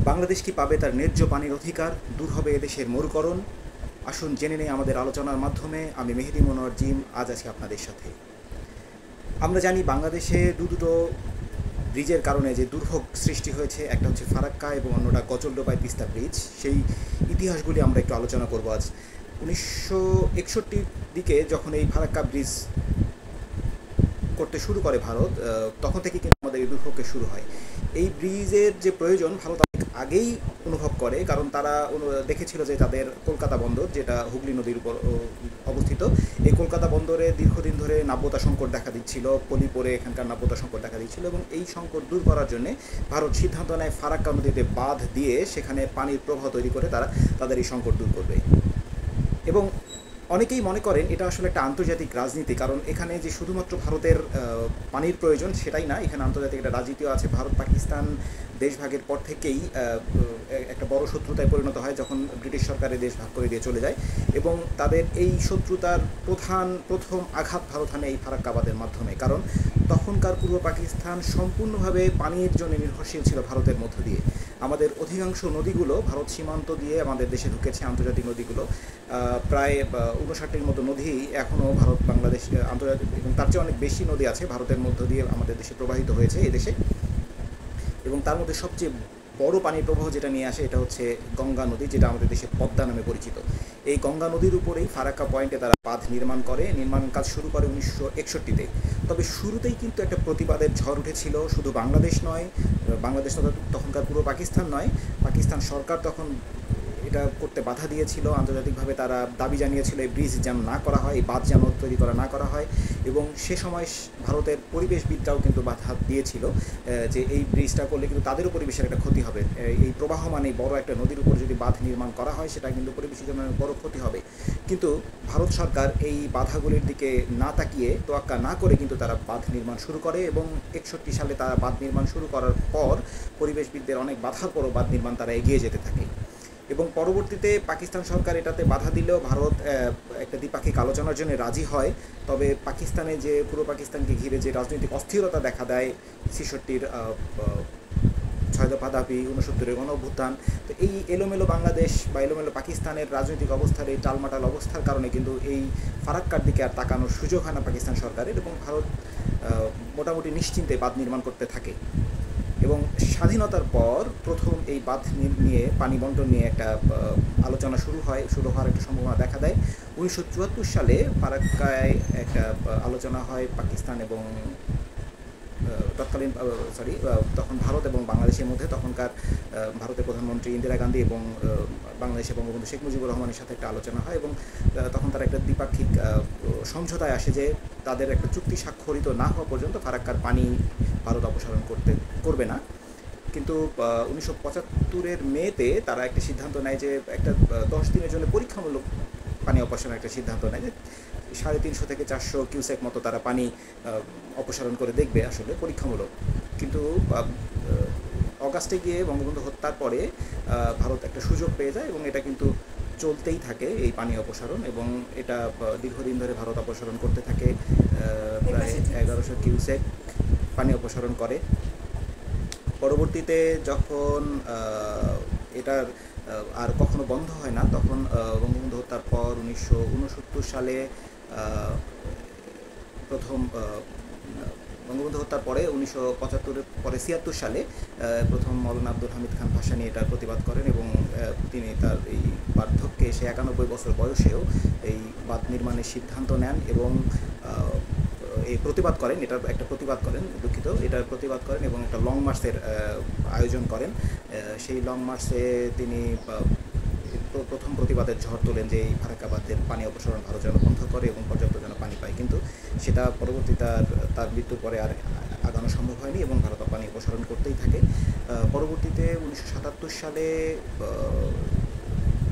বাংলাদেশ কি পাবে তার ন্যায্য পানির অধিকার? দূর হবে এদেশের মরুকরণ? আসুন জেনে নেই আমাদের আলোচনার মাধ্যমে। আমি মেহেদী মনোয়ার জিম আজ আছি আপনাদের সাথে। আমরা জানি বাংলাদেশে দুটো ব্রিজের কারণে যে দুর্ভোগ সৃষ্টি হয়েছে, একটা হচ্ছে ফারাক্কা এবং অন্যটা গজলডোবায় তিস্তা ব্রিজ। সেই ইতিহাসগুলি আমরা একটু আলোচনা করব আজ। 1961 দিকে যখন এই ফারাক্কা ব্রিজ করতে শুরু করে ভারত, তখন থেকে কিন্তু আমাদের এই দুর্ভোগের শুরু হয়। এই ব্রিজের যে প্রয়োজন ভারত অনেক আগেই অনুভব করে, কারণ তারা দেখেছিল যে তাদের কলকাতা বন্দর, যেটা হুগলি নদীর উপর অবস্থিত, এই কলকাতা বন্দরে দীর্ঘদিন ধরে নাব্যতা সংকট দেখা দিচ্ছিল, পলি পরে এখানকার নাব্যতা সংকট দেখা দিচ্ছিল, এবং এই সংকট দূর করার জন্য ভারত সিদ্ধান্ত নেয় ফারাক্কা নদীতে বাঁধ দিয়ে সেখানে পানির প্রবাহ তৈরি করে তারা তাদের এই সংকট দূর করবে। এবং অনেকেই মনে করেন এটা আসলে একটা আন্তর্জাতিক রাজনীতি, কারণ এখানে যে শুধুমাত্র ভারতের পানির প্রয়োজন সেটাই না, এখানে আন্তর্জাতিক একটা রাজনীতিও আছে। ভারত পাকিস্তান দেশভাগের পর থেকেই একটা বড় শত্রুতায় পরিণত হয়, যখন ব্রিটিশ সরকারের দেশ ভাগ করে দিয়ে চলে যায়, এবং তাদের এই শত্রুতার প্রথম আঘাত ভারত হানে এই ফারাক্কাবাদের মাধ্যমে। কারণ তখনকার পূর্ব পাকিস্তান সম্পূর্ণভাবে পানির জন্য নির্ভরশীল ছিল ভারতের মধ্য দিয়ে। আমাদের অধিকাংশ নদীগুলো ভারত সীমান্ত দিয়ে আমাদের দেশে ঢুকেছে, আন্তর্জাতিক নদীগুলো প্রায় 59টির মতো নদী এখনও ভারত বাংলাদেশ আন্তর্জাতিক, এবং তার চেয়ে অনেক বেশি নদী আছে ভারতের মধ্য দিয়ে আমাদের দেশে প্রবাহিত হয়েছে এই দেশে। এবং তার মধ্যে সবচেয়ে বড় পানির প্রবাহ যেটা নিয়ে আসে এটা হচ্ছে গঙ্গা নদী, যেটা আমাদের দেশে পদ্মা নামে পরিচিত। এই গঙ্গা নদীর উপরেই ফারাক্কা পয়েন্টে তারা বাঁধ নির্মাণ কাজ শুরু করে 1961-তে। তবে শুরুতেই কিন্তু একটা প্রতিবাদের ঝড় উঠেছিল, শুধু বাংলাদেশ নয়, বাংলাদেশ তখনকার পুরো পাকিস্তান নয়, পাকিস্তান সরকার তখন এটা করতে বাধা দিয়েছিল। আন্তর্জাতিকভাবে তারা দাবি জানিয়েছিল এই ব্রিজ যেন না করা হয়, এই বাঁধ যেন তৈরি করা না করা হয়। এবং সে সময় ভারতের পরিবেশবিদরাও কিন্তু বাধা দিয়েছিল যে এই ব্রিজটা করলে কিন্তু তাদেরও পরিবেশের একটা ক্ষতি হবে। এই প্রবাহমান এই বড় একটা নদীর উপর যদি বাঁধ নির্মাণ করা হয় সেটা কিন্তু পরিবেশের জন্য বড় ক্ষতি হবে। কিন্তু ভারত সরকার এই বাধাগুলির দিকে না তাকিয়ে, তোয়াক্কা না করে কিন্তু তারা বাঁধ নির্মাণ শুরু করে, এবং 61 সালে তারা বাঁধ নির্মাণ শুরু করার পর পরিবেশবিদদের অনেক বাধার পরও বাঁধ নির্মাণ তারা এগিয়ে যেতে থাকে। এবং পরবর্তীতে পাকিস্তান সরকার এটাতে বাধা দিলেও ভারত একটা দ্বিপাক্ষিক আলোচনার জন্য রাজি হয়। তবে পাকিস্তানে যে পূর্ব পাকিস্তানকে ঘিরে যে রাজনৈতিক অস্থিরতা দেখা দেয়, 66-র 6 দফা দাবি, 69-এর গণ অভ্যুত্থান, তো এই এলোমেলো বাংলাদেশ বা এলোমেলো পাকিস্তানের রাজনৈতিক অবস্থার এই টালমাটাল অবস্থার কারণে কিন্তু এই ফারাক্কার দিকে আর তাকানোর সুযোগ হয় না পাকিস্তান সরকারের, এবং ভারত মোটামুটি নিশ্চিন্তে বাঁধ নির্মাণ করতে থাকে। এবং স্বাধীনতার পর প্রথম এই বাঁধ নিয়ে, পানি বন্টন নিয়ে একটা আলোচনা শুরু হওয়ার একটা সম্ভাবনা দেখা দেয়। 1974 সালে ফারাক্কায় একটা আলোচনা হয় পাকিস্তান এবং তখন ভারত এবং বাংলাদেশের মধ্যে। তখনকার ভারতের প্রধানমন্ত্রী ইন্দিরা গান্ধী এবং বাংলাদেশের বঙ্গবন্ধু শেখ মুজিবুর রহমানের সাথে একটা আলোচনা হয়, এবং তখন তারা একটা দ্বিপাক্ষিক সমঝোতায় আসে যে তাদের একটা চুক্তি স্বাক্ষরিত না হওয়া পর্যন্ত ফারাক্কার পানি ভারত অপসারণ করবে না। কিন্তু 1975-এর মেতে তারা একটা সিদ্ধান্ত নেয় যে একটা 10 দিনের জন্য পরীক্ষামূলক পানি অপসারণের একটা সিদ্ধান্ত নেয়, যে 350 থেকে 400 কিউসেক মতো তারা পানি অপসারণ করে দেখবে, আসলে পরীক্ষামূলক। কিন্তু অগাস্টে গিয়ে বঙ্গবন্ধু হত্যার পরে ভারত একটা সুযোগ পেয়ে যায়, এবং এটা কিন্তু চলতেই থাকে এই পানি অপসারণ, এবং এটা দীর্ঘদিন ধরে ভারত অপসারণ করতে থাকে। প্রায় 1100 কিউসেক পানি অপসারণ করে। পরবর্তীতে যখন এটার আর কখনো বন্ধ হয় না, তখন বঙ্গবন্ধু হত্যার পর 1969 সালে প্রথম বঙ্গবন্ধু হত্যার পরে 1975-এর পরে 76 সালে প্রথম মৌলানা আব্দুল হামিদ খান ভাসানী এটার প্রতিবাদ করেন, এবং তিনি তার এই বার্ধক্যে, সে 91 বছর বয়সেও এই বাঁধ নির্মাণের সিদ্ধান্ত নেন এবং এই প্রতিবাদ করেন, এটার প্রতিবাদ করেন এবং একটা লং মার্চের আয়োজন করেন। সেই লং মার্চে তিনি প্রথম প্রতিবাদের ঝড় তোলেন যে এই ফারাক্কা বাঁধের পানি অপসারণ ভারত যেন বন্ধ করে এবং পর্যাপ্ত যেন পানি পায়। কিন্তু সেটা পরবর্তীতে তার মৃত্যুর পরে আর আগানো সম্ভব হয়নি, এবং ভারত পানি অপসারণ করতেই থাকে। পরবর্তীতে 1977 সালে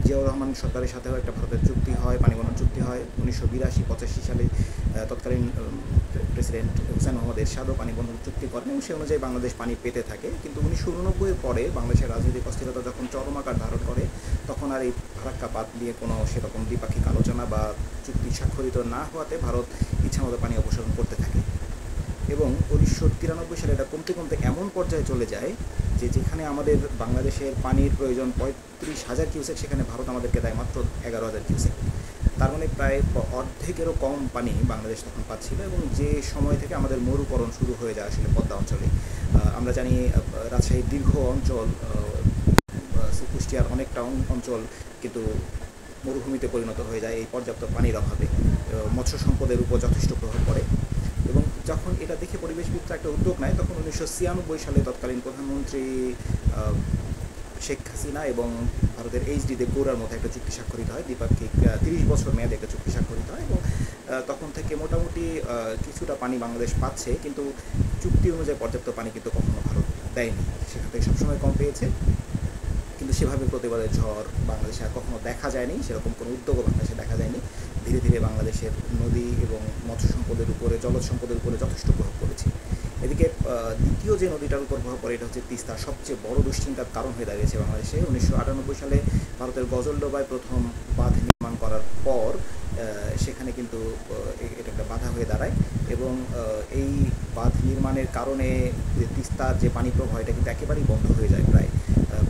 জিয়াউর রহমান সরকারের সাথেও একটা ভারতের চুক্তি হয়, পানি বন্টন চুক্তি হয়। 1982-85 সালে তৎকালীন প্রেসিডেন্ট হুসেন মোহাম্মদ এরশাদও পানি বন্টন চুক্তি করেন, এবং সে অনুযায়ী বাংলাদেশ পানি পেতে থাকে। কিন্তু 1989-এর পরে বাংলাদেশের রাজনৈতিক অস্থিরতা যখন চরম আকার ধারণ করে, তখন আর এই ফারাক্কা বাঁধ নিয়ে কোনো সেরকম দ্বিপাক্ষিক আলোচনা বা চুক্তি স্বাক্ষরিত না হওয়াতে ভারত ইচ্ছামতো পানি অপসারণ করতে থাকে। এবং 1993 সালে এটা কমতে কমতে এমন পর্যায়ে চলে যায় যে যেখানে আমাদের বাংলাদেশের পানির প্রয়োজন 35,000 কিউসেক, সেখানে ভারত আমাদেরকে দেয় মাত্র 11,000 কিউসেক। তার মানে প্রায় অর্ধেকেরও কম পানি বাংলাদেশ তখন পাচ্ছিল, এবং যে সময় থেকে আমাদের মরুকরণ শুরু হয়ে যায় আসলে পদ্মা অঞ্চলে। আমরা জানি রাজশাহীর দীর্ঘ অঞ্চল, কুষ্টিয়ার অনেকটা অঞ্চল কিন্তু মরুভূমিতে পরিণত হয়ে যায় এই পর্যাপ্ত পানির অভাবে। মৎস্য সম্পদের উপর যথেষ্ট প্রভাব পড়ে, এবং যখন এটা দেখে পরিবেশবিদরা একটা উদ্যোগ নেয়, তখন 1996 সালে তৎকালীন প্রধানমন্ত্রী শেখ হাসিনা এবং ভারতের এইচডি দেবগৌড়ার মধ্যে একটা চুক্তি স্বাক্ষরিত হয়, দ্বিপাক্ষিক 30 বছর মেয়াদে একটা চুক্তি স্বাক্ষরিত হয়, এবং তখন থেকে মোটামুটি কিছুটা পানি বাংলাদেশ পাচ্ছে, কিন্তু চুক্তি অনুযায়ী পর্যাপ্ত পানি কিন্তু কখনো ভারত দেয়নি। সেখান থেকে সবসময় কম পেয়েছে, কিন্তু সেভাবে প্রতিবাদের ঝড় বাংলাদেশে আর কখনো দেখা যায়নি, সেরকম কোনো উদ্যোগও বাংলাদেশে দেখা যায়নি। ধীরে ধীরে বাংলাদেশের নদী এবং মৎস্য সম্পদের উপরে, জলজ সম্পদের উপরে যথেষ্ট প্রভাব পড়েছে। এদিকে দ্বিতীয় যে নদীটার উপর প্রভাব পড়ে, এটা হচ্ছে তিস্তা। সবচেয়ে বড় দুশ্চিন্তার কারণ হয়ে দাঁড়িয়েছে বাংলাদেশে। 1998 সালে ভারতের গজলডোবায় প্রথম বাঁধ নির্মাণ করার পর সেখানে কিন্তু এটা একটা বাধা হয়ে দাঁড়ায়, এবং এই বাঁধ নির্মাণের কারণে যে তিস্তার যে পানি প্রবাহ, এটা কিন্তু একেবারেই বন্ধ হয়ে যায় প্রায়।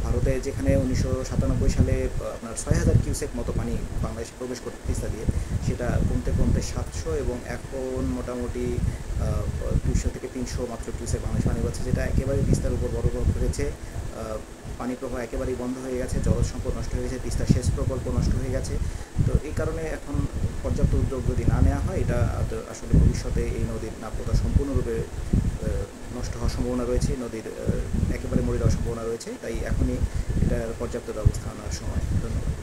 ভারতে যেখানে 1997 সালে আপনার 6,000 কিউসেক মতো পানি বাংলাদেশে প্রবেশ করতে তিস্তা দিয়ে, সেটা কমতে কমতে 700, এবং এখন মোটামুটি 200 থেকে 300 মাত্র কিউসেক বাংলাদেশ পানি পাচ্ছে, যেটা একেবারেই তিস্তার উপর বড় প্রভাব ফেলেছে। পানি প্রবাহ একেবারেই বন্ধ হয়ে গেছে, জলজ সম্পদ নষ্ট হয়ে গেছে, তিস্তা সেচ প্রকল্প নষ্ট হয়ে গেছে। তো এই কারণে এখন পর্যাপ্ত উদ্যোগ যদি না নেওয়া হয়, এটা আসলে ভবিষ্যতে এই নদীর নাব্যতা সম্পূর্ণরূপে নষ্ট হওয়ার সম্ভাবনা রয়েছে, নদীর একেবারে মরে যাওয়ার সম্ভাবনা রয়েছে। তাই এখনই এটার পর্যাপ্ত ব্যবস্থা নেওয়ার সময়। ধন্যবাদ।